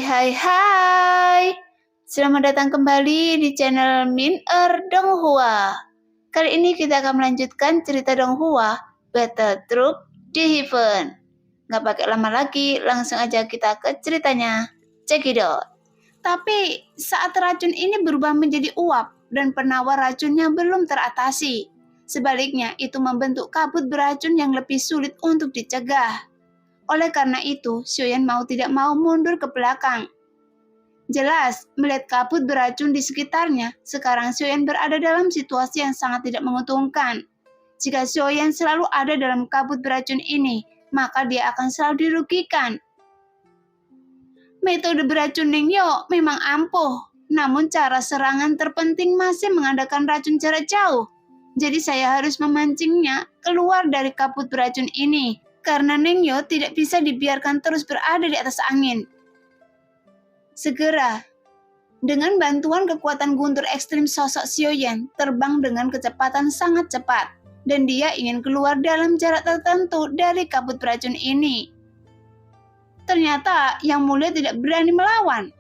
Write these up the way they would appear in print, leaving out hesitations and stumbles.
Hai. Selamat datang kembali di channel Min Donghua. Kali ini kita akan melanjutkan cerita Donghua, Battle Troop di Heaven. Gak pakai lama lagi, langsung aja kita ke ceritanya. Check it out. Tapi saat racun ini berubah menjadi uap dan penawar racunnya belum teratasi. Sebaliknya, itu membentuk kabut beracun yang lebih sulit untuk dicegah. Oleh karena itu, Xiaoyan mau tidak mau mundur ke belakang. Jelas, melihat kabut beracun di sekitarnya, sekarang Xiaoyan berada dalam situasi yang sangat tidak menguntungkan. Jika Xiaoyan selalu ada dalam kabut beracun ini, maka dia akan selalu dirugikan. Metode beracun Ningyo memang ampuh, namun cara serangan terpenting masih mengandalkan racun jarak jauh. Jadi saya harus memancingnya keluar dari kabut beracun ini, karena Ningyo tidak bisa dibiarkan terus berada di atas angin. Segera, dengan bantuan kekuatan guntur ekstrim sosok Xiaoyan terbang dengan kecepatan sangat cepat, dan dia ingin keluar dalam jarak tertentu dari kabut beracun ini. Ternyata Yang Mulia tidak berani melawan.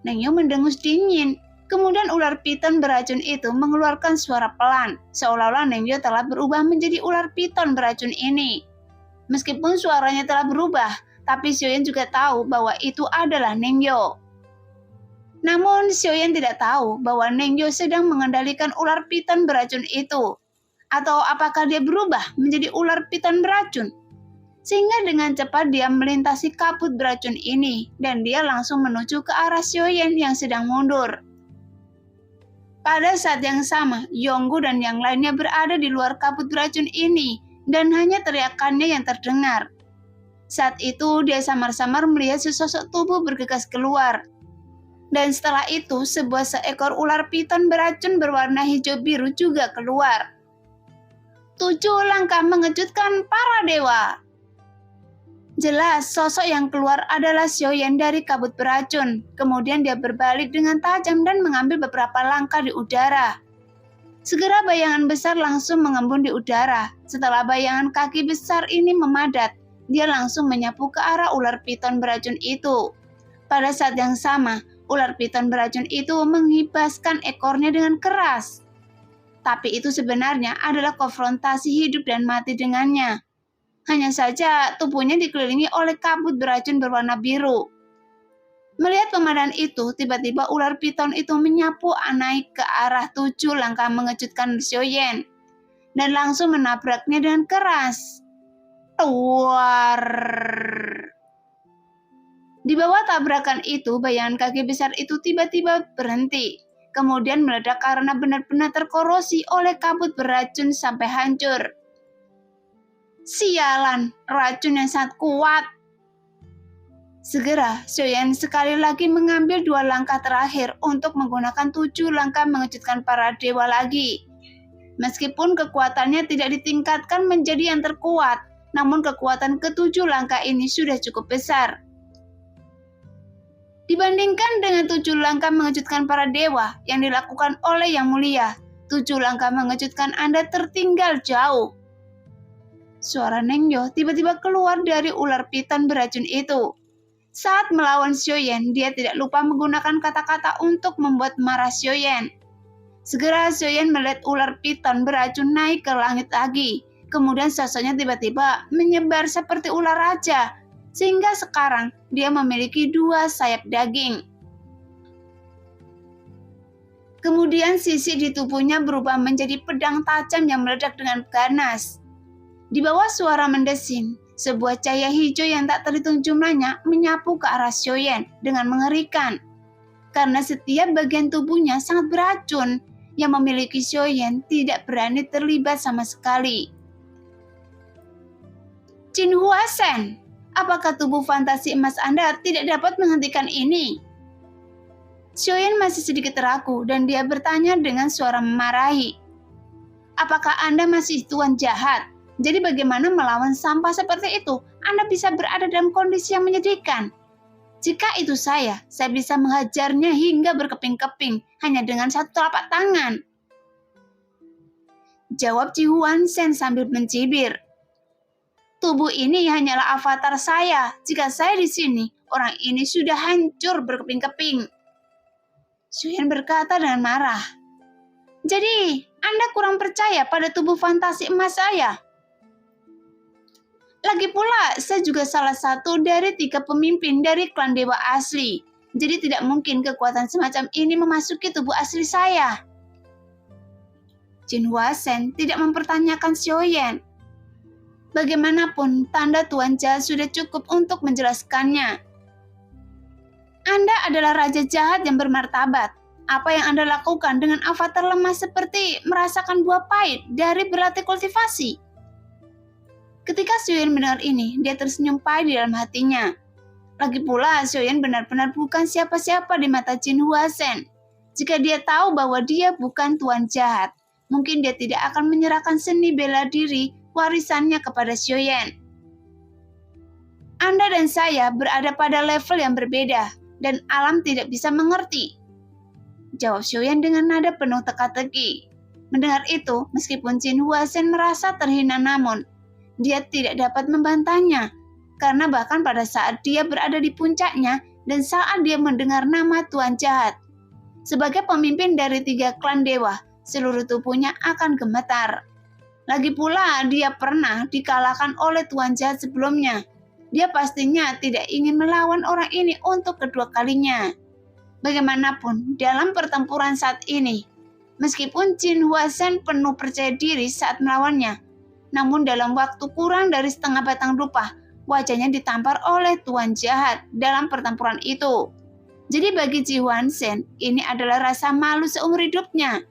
Ningyo mendengus dingin. Kemudian ular piton beracun itu mengeluarkan suara pelan, seolah-olah Ningyo telah berubah menjadi ular piton beracun ini. Meskipun suaranya telah berubah, tapi Xiaoyan juga tahu bahwa itu adalah Ningyo. Namun Xiaoyan tidak tahu bahwa Ningyo sedang mengendalikan ular piton beracun itu. Atau apakah dia berubah menjadi ular piton beracun? Sehingga dengan cepat dia melintasi kabut beracun ini, dan dia langsung menuju ke arah Xiaoyan yang sedang mundur. Pada saat yang sama, Yonggu dan yang lainnya berada di luar kabut beracun ini, dan hanya teriakannya yang terdengar. Saat itu dia samar-samar melihat sesosok tubuh bergegas keluar. Dan setelah itu seekor ular piton beracun berwarna hijau biru juga keluar. 7 langkah mengejutkan para dewa. Jelas sosok yang keluar adalah Xiaoyan dari kabut beracun. Kemudian dia berbalik dengan tajam dan mengambil beberapa langkah di udara. Segera bayangan besar langsung mengembun di udara. Setelah bayangan kaki besar ini memadat, dia langsung menyapu ke arah ular piton beracun itu. Pada saat yang sama, ular piton beracun itu menghibaskan ekornya dengan keras. Tapi itu sebenarnya adalah konfrontasi hidup dan mati dengannya. Hanya saja tubuhnya dikelilingi oleh kabut beracun berwarna biru. Melihat pemandangan itu, tiba-tiba ular piton itu menyapu naik ke arah 7 langkah mengejutkan Xiaoyan dan langsung menabraknya dengan keras. Tuar. Di bawah tabrakan itu, bayangan kaki besar itu tiba-tiba berhenti, kemudian meledak karena benar-benar terkorosi oleh kabut beracun sampai hancur. Sialan, racun yang sangat kuat. Segera, Xiaoyan sekali lagi mengambil 2 langkah terakhir untuk menggunakan 7 langkah mengejutkan para dewa lagi. Meskipun kekuatannya tidak ditingkatkan menjadi yang terkuat, namun kekuatan ke-7 langkah ini sudah cukup besar. Dibandingkan dengan 7 langkah mengejutkan para dewa yang dilakukan oleh Yang Mulia, 7 langkah mengejutkan Anda tertinggal jauh. Suara Ningyo tiba-tiba keluar dari ular piton beracun itu. Saat melawan Xiaoyan, dia tidak lupa menggunakan kata-kata untuk membuat marah Xiaoyan. Segera Xiaoyan melihat ular piton beracun naik ke langit lagi. Kemudian sosoknya tiba-tiba menyebar seperti ular raja, sehingga sekarang dia memiliki 2 sayap daging. Kemudian sisi di tubuhnya berubah menjadi pedang tajam yang meledak dengan ganas. Di bawah suara mendesin, sebuah cahaya hijau yang tak terhitung jumlahnya menyapu ke arah Xiaoyan dengan mengerikan. Karena setiap bagian tubuhnya sangat beracun, yang memiliki Xiaoyan tidak berani terlibat sama sekali. Jin Huasen, apakah tubuh fantasi emas Anda tidak dapat menghentikan ini? Xiaoyan masih sedikit ragu dan dia bertanya dengan suara memarahi. Apakah Anda masih tuan jahat? Jadi bagaimana melawan sampah seperti itu? Anda bisa berada dalam kondisi yang menyedihkan. Jika itu saya bisa menghajarnya hingga berkeping-keping hanya dengan 1 telapak tangan. Jawab Ji Huasen sambil mencibir. Tubuh ini hanyalah avatar saya. Jika saya di sini, Orang ini sudah hancur berkeping-keping. Xiaoyan berkata dengan marah. Jadi, Anda kurang percaya pada tubuh fantasi emas saya? Lagi pula, saya juga salah satu dari 3 pemimpin dari klan dewa asli. Jadi tidak mungkin kekuatan semacam ini memasuki tubuh asli saya. Jin Huasen tidak mempertanyakan Xiaoyan. Bagaimanapun, tanda Tuan Jahat sudah cukup untuk menjelaskannya. Anda adalah raja jahat yang bermartabat. Apa yang Anda lakukan dengan avatar lemah seperti merasakan buah pahit dari berlatih kultivasi? Ketika Xiaoyan mendengar ini, dia tersenyum pahit di dalam hatinya. Lagi pula, Xiaoyan benar-benar bukan siapa-siapa di mata Jin Huasen. Jika dia tahu bahwa dia bukan Tuan Jahat, mungkin dia tidak akan menyerahkan seni bela diri warisannya kepada Xiaoyan. Anda dan saya berada pada level yang berbeda, dan alam tidak bisa mengerti. Jawab Xiaoyan dengan nada penuh teka-teki. Mendengar itu, meskipun Jin Huasen merasa terhina namun, dia tidak dapat membantahnya, karena bahkan pada saat dia berada di puncaknya dan saat dia mendengar nama Tuan Jahat, sebagai pemimpin dari 3 klan dewa, seluruh tubuhnya akan gemetar. Lagi pula, dia pernah dikalahkan oleh Tuan Jahat sebelumnya. Dia pastinya tidak ingin melawan orang ini untuk kedua kalinya. Bagaimanapun, dalam pertempuran saat ini, meskipun Jin Huasen penuh percaya diri saat melawannya, namun dalam waktu kurang dari setengah batang dupa, wajahnya ditampar oleh Tuan Jahat dalam pertempuran itu. Jadi bagi Jin Huasen, ini adalah rasa malu seumur hidupnya.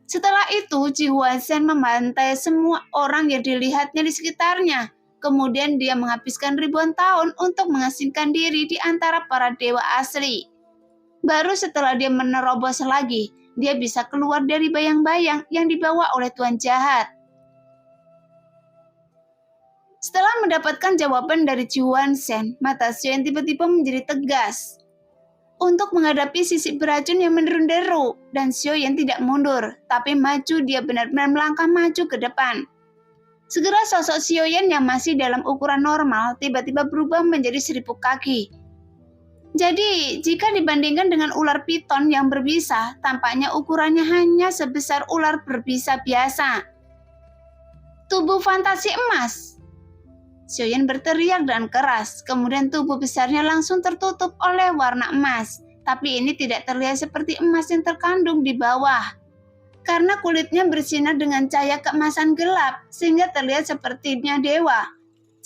Setelah itu, Jin Huasen membantai semua orang yang dilihatnya di sekitarnya. Kemudian dia menghabiskan ribuan tahun untuk mengasingkan diri di antara para dewa asli. Baru setelah dia menerobos lagi, dia bisa keluar dari bayang-bayang yang dibawa oleh Tuan Jahat. Setelah mendapatkan jawaban dari Jin Huasen, mata Xiaoyan tiba-tiba menjadi tegas. Untuk menghadapi sisik beracun yang menderu-deru, dan Xiaoyan tidak mundur, tapi maju. Dia benar-benar melangkah maju ke depan. Segera sosok Xiaoyan yang masih dalam ukuran normal tiba-tiba berubah menjadi 1000 kaki. Jadi, jika dibandingkan dengan ular piton yang berbisa, tampaknya ukurannya hanya sebesar ular berbisa biasa. Tubuh fantasi emas! Xiaoyan berteriak dengan keras, kemudian tubuh besarnya langsung tertutup oleh warna emas. Tapi ini tidak terlihat seperti emas yang terkandung di bawah. Karena kulitnya bersinar dengan cahaya keemasan gelap, sehingga terlihat sepertinya dewa.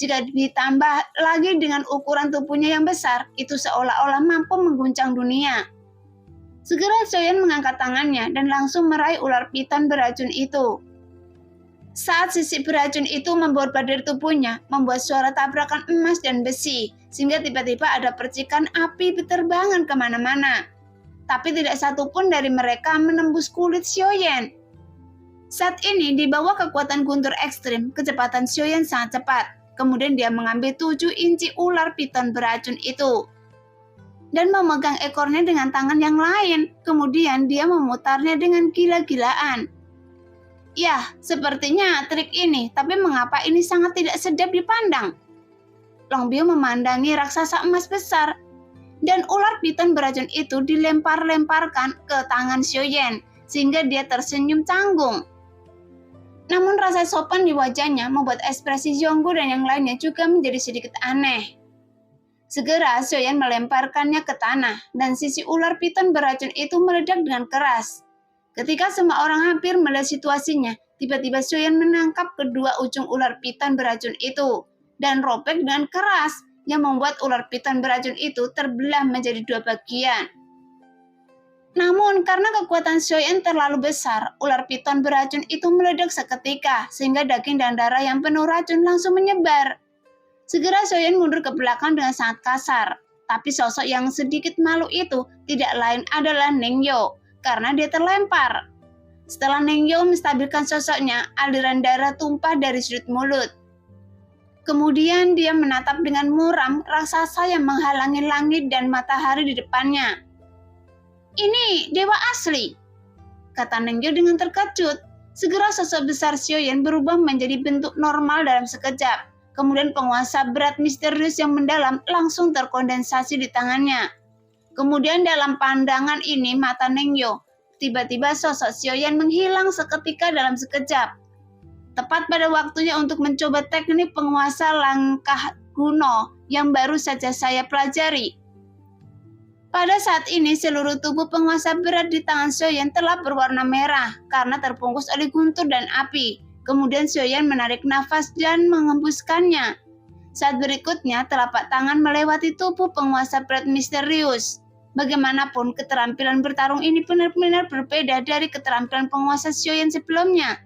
Jika ditambah lagi dengan ukuran tubuhnya yang besar, itu seolah-olah mampu mengguncang dunia. Segera Xiaoyan mengangkat tangannya dan langsung meraih ular piton beracun itu. Saat sisik beracun itu membuat dari tubuhnya, membuat suara tabrakan emas dan besi, sehingga tiba-tiba ada percikan api berterbangan kemana-mana. Tapi tidak satu pun dari mereka menembus kulit Xiaoyan. Saat ini, di bawah kekuatan guntur ekstrim, kecepatan Xiaoyan sangat cepat. Kemudian dia mengambil 7 inci ular piton beracun itu dan memegang ekornya dengan tangan yang lain. Kemudian dia memutarnya dengan gila-gilaan. Yah, sepertinya trik ini, tapi mengapa ini sangat tidak sedap dipandang? Long Biu memandangi raksasa emas besar, dan ular piton beracun itu dilempar-lemparkan ke tangan Xiaoyan, sehingga dia tersenyum canggung. Namun rasa sopan di wajahnya membuat ekspresi Zhonggu dan yang lainnya juga menjadi sedikit aneh. Segera Xiaoyan melemparkannya ke tanah, dan sisi ular piton beracun itu meledak dengan keras. Ketika semua orang hampir melihat situasinya, tiba-tiba Xiaoyan menangkap kedua ujung ular piton beracun itu, dan robek dengan keras, yang membuat ular piton beracun itu terbelah menjadi 2 bagian. Namun karena kekuatan Xiaoyan terlalu besar, ular piton beracun itu meledak seketika, sehingga daging dan darah yang penuh racun langsung menyebar. Segera Xiaoyan mundur ke belakang dengan sangat kasar, tapi sosok yang sedikit malu itu tidak lain adalah Ningyo, karena dia terlempar. Setelah Ningyo menstabilkan sosoknya, aliran darah tumpah dari sudut mulut. Kemudian dia menatap dengan muram raksasa yang menghalangi langit dan matahari di depannya. Ini dewa asli, kata Ningyo dengan terkejut. Segera sosok besar Xiaoyan berubah menjadi bentuk normal dalam sekejap. Kemudian penguasa berat misterius yang mendalam langsung terkondensasi di tangannya. Kemudian dalam pandangan ini mata Nengyo, tiba-tiba sosok Xiaoyan menghilang seketika dalam sekejap. Tepat pada waktunya untuk mencoba teknik penguasa langkah kuno yang baru saja saya pelajari. Pada saat ini seluruh tubuh penguasa berat di tangan Xiaoyan telah berwarna merah karena terbungkus oleh guntur dan api. Kemudian Xiaoyan menarik nafas dan mengembuskannya. Saat berikutnya telapak tangan melewati tubuh penguasa berat misterius. Bagaimanapun keterampilan bertarung ini benar-benar berbeda dari keterampilan penguasa Xiaoyan sebelumnya.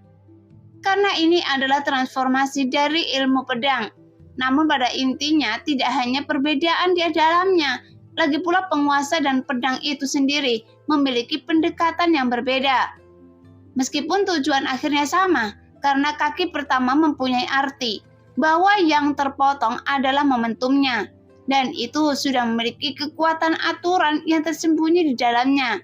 Karena ini adalah transformasi dari ilmu pedang. Namun pada intinya tidak hanya perbedaan di dalamnya, lagi pula penguasa dan pedang itu sendiri memiliki pendekatan yang berbeda. Meskipun tujuan akhirnya sama, karena kaki pertama mempunyai arti bahwa yang terpotong adalah momentumnya, dan itu sudah memiliki kekuatan aturan yang tersembunyi di dalamnya.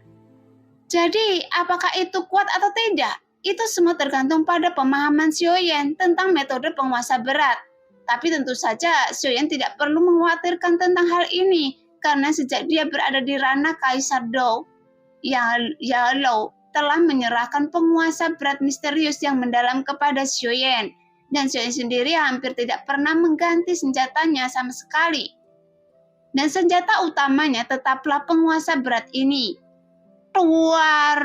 Jadi, apakah itu kuat atau tidak? Itu semua tergantung pada pemahaman Xiaoyan tentang metode penguasa berat. Tapi tentu saja Xiaoyan tidak perlu mengkhawatirkan tentang hal ini, karena sejak dia berada di ranah Kaisar Dou, Yalou telah menyerahkan penguasa berat misterius yang mendalam kepada Xiaoyan, dan Xiaoyan sendiri hampir tidak pernah mengganti senjatanya sama sekali. Dan senjata utamanya tetaplah penguasa berat ini. Tuar!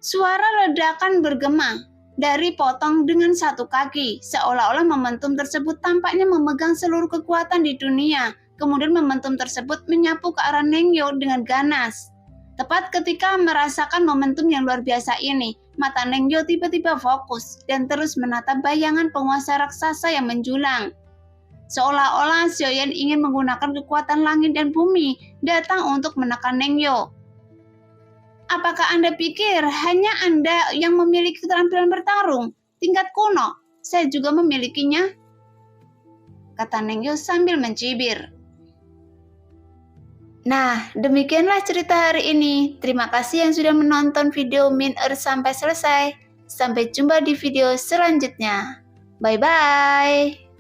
Suara ledakan bergema dari potong dengan satu kaki, seolah-olah momentum tersebut tampaknya memegang seluruh kekuatan di dunia. Kemudian momentum tersebut menyapu ke arah Nengyo dengan ganas. Tepat ketika merasakan momentum yang luar biasa ini, mata Nengyo tiba-tiba fokus dan terus menatap bayangan penguasa raksasa yang menjulang. Seolah-olah Xiaoyan ingin menggunakan kekuatan langit dan bumi datang untuk menekan Nengyo. Apakah Anda pikir hanya Anda yang memiliki keterampilan bertarung tingkat kuno? Saya juga memilikinya, kata Nengyo sambil mencibir. Nah, demikianlah cerita hari ini. Terima kasih yang sudah menonton video Min Earth sampai selesai. Sampai jumpa di video selanjutnya. Bye-bye.